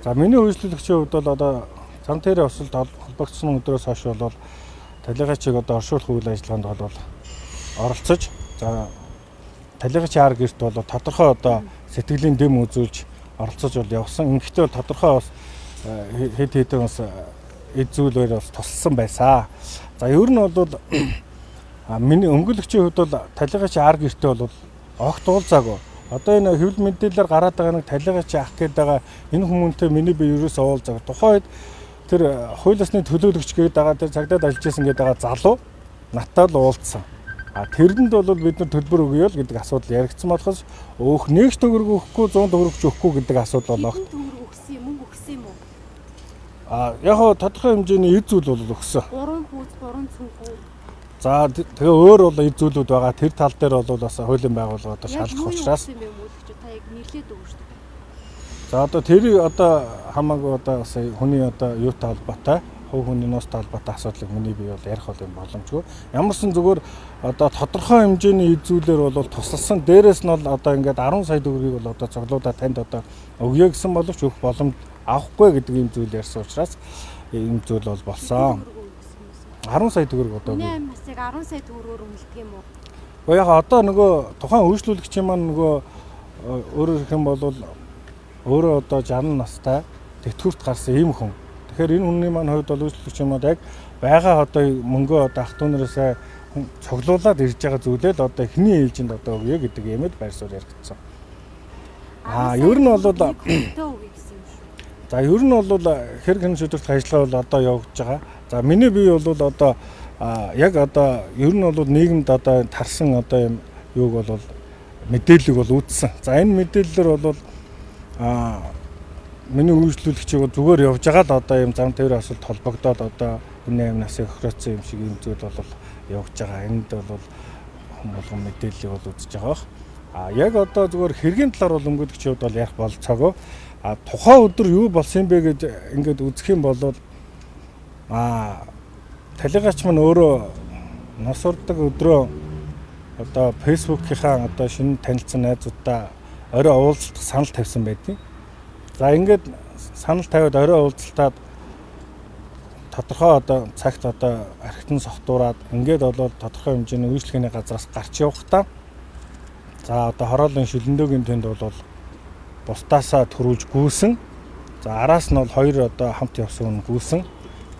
За миний үйлчлүүлэгчийн хувьд бол одоо зам тээврийн осолд холбогдсон өдрөөс хойш бол талигачийг одоо оршуулах үйл ажиллагаанд бол оролцож за талигачийн ар гэрт бол тодорхой одоо сэтгэлийн дэм үзүүлж оролцож бол явсан. Ингэхдээ бол тодорхой бас хэд хэдэн бас эд зүйлээр бас тусалсан байсан. За ер нь бол миний өмгөөлөгчийн хувьд бол талигачийн ар гэртээ бол огт уулзаагүй. Одоо энэ хэвлэл мэдээлэлээр гараад байгаа нэг талигачийн ах гээд байгаа энэ хүмүүнтэй миний би ерөөсөө уулзаагүй. Тухайн үед тэр хууль ёсны төлөөлөгч гээд байгаа тэр цагдаад ажиллаж байсан гээд байгаа залуу надтай л уулзсан. Тэрэнд бол бид нар төлбөр өгье л гэдэг асуудал яригдсан болохоос өөх нэгч төгрөг өгөхгүй 100 төгрөгч өгөхгүй гэдэг асуудал бол огт. Төгрөг өгсөн юм уу? Өгсөн юм уу? Яг хоо тодорхой хэмжээний эд зүйл бол өгсөн. 3 хүүц, 3 цүнхүү. За тэгээ өөр бол эд зүйлүүд байгаа. Тэр тал дээр бол бас хуулийн байгууллага одоо шалгах учраас. Та яг нэрлээд өгнө шүү дээ. За одоо тэр одоо хамаагүй одоо сая хүний одоо юутай холбоотой, хувь хүний нуустай холбоотой асуудлыг миний бий бол ярих бол юм боломжгүй. Ямарсан зүгээр одоо тодорхой хэмжээний эд зүйлээр бол тусалсан. Дээрээс нь бол одоо ингээд 10 сая төгрөгийг бол одоо цоглуудаа танд одоо өгье гэсэн боловч өгөх боломж авахгүй гэдэг юм зүйл ярьсан учраас ийм зүйл бол болсон. 10 сая төгрөг одоо. Миний амнасыг 10 сая төгрөгөөр үнэлдэг юм уу? Гэхдээ яг одоо нөгөө тухайн үйлчлүүлэгчийн маань нөгөө өөрөөр хэлэх юм бол өөрөө одоо 60 настай тэтгэврт гарсан ийм хүн. Тэгэхээр энэ хүний маань хувьд бол үйлчлүүлэгчийн маань яг байгаа одоо мөнгөө одоо ах トゥ нараасаа цоглуулад ирж байгаа зүйлээ л одоо эхний ээлжинд одоо өгье гэдэг юмэд байр суурь яригдсан. Ер нь бол за ер нь бол хэрэг хэн шийдвэрлэх ажиллагаа бол одоо явагдаж байгаа. За миний бие бол одоо яг одоо ер нь бол нийгэмд одоо тарсан одоо юм юуг бол мэдээллийг бол үүссэн. За энэ мэдээллээр бол миний үйлчлүүлэгчийг зүгээр явж байгаа л одоо юм зам тээврийн осолд холбогдоод одоо хүний амнасыг охироцсон юм шиг юм зүйл бол явж байгаа. Энд бол хүн болгон мэдээллийг бол үзэж байгаа. Яг одоо зүгээр хэргийн талаар бол өмгөөлөгчид бол ярих болцоогүй. Тухайн өдөр юу болсон юм бэ гэж ингээд үзэх юм бол талигаач маань өөрөө нас урдаг өдрөө одоо фэйсбүүкийнхаа одоо шинэ танилцсан найзуудаа орой уулзалт санал тавьсан байдгийг. За ингээд санал тавиад орой уулзалтаад тодорхой одоо цагт одоо архитан сохтуураад ингээд бол тодорхой хэмжээний үйлчлэгээний газраас гарч явахдаа за одоо хороолын шилэндөөгийн тэнд бол бусдаасаа төрүүлж гүйсэн. За араас нь бол хоёр одоо хамт явсан хүн гүйсэн.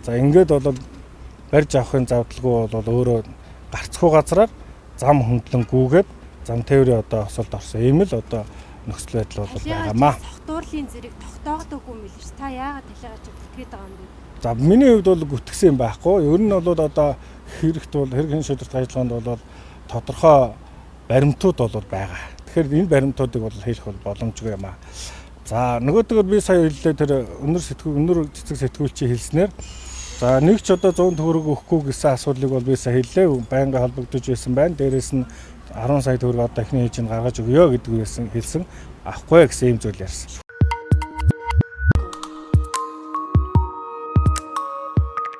За ингээд бол барьж авахын завдалгүй бол өөрөө гарцгүй газраар зам хөндлөн гүүгээд зам тээврийн одоо осолд орсон. Ийм л одоо нөхцөл байдал бол байгаамаа. Сохтуурлын зэрэг тогтоогдоогүй юм биш. Та яагаад талигаач гүтгэж байгаа юм бэ? За миний хувьд бол гүтгсэн юм байхгүй. Ер нь бол одоо хэрэгт бол хэрэг хэн шийдвэрлэх ажиллагаанд бол тодорхой баримтууд бол байгаа. Тэгэхээр энэ баримтуудыг бол хийх бол боломжгүй юм аа. За нөгөөдгөр би сая хэллээ тэр өнөр цэцэг сэтгүүлчийн хэлснээр за нэг ч одоо 100 төгрөг өгөхгүй гэсэн асуудлыг бол би сая хэллээ. Байнга холбогдож байсан байна. Дээрээс нь 10 сая төгрөг одоо эхний ээлжинд гаргаж өгье гэдэг хэлсэн. Авахгүй гэсэн юм зүйл ярьсан.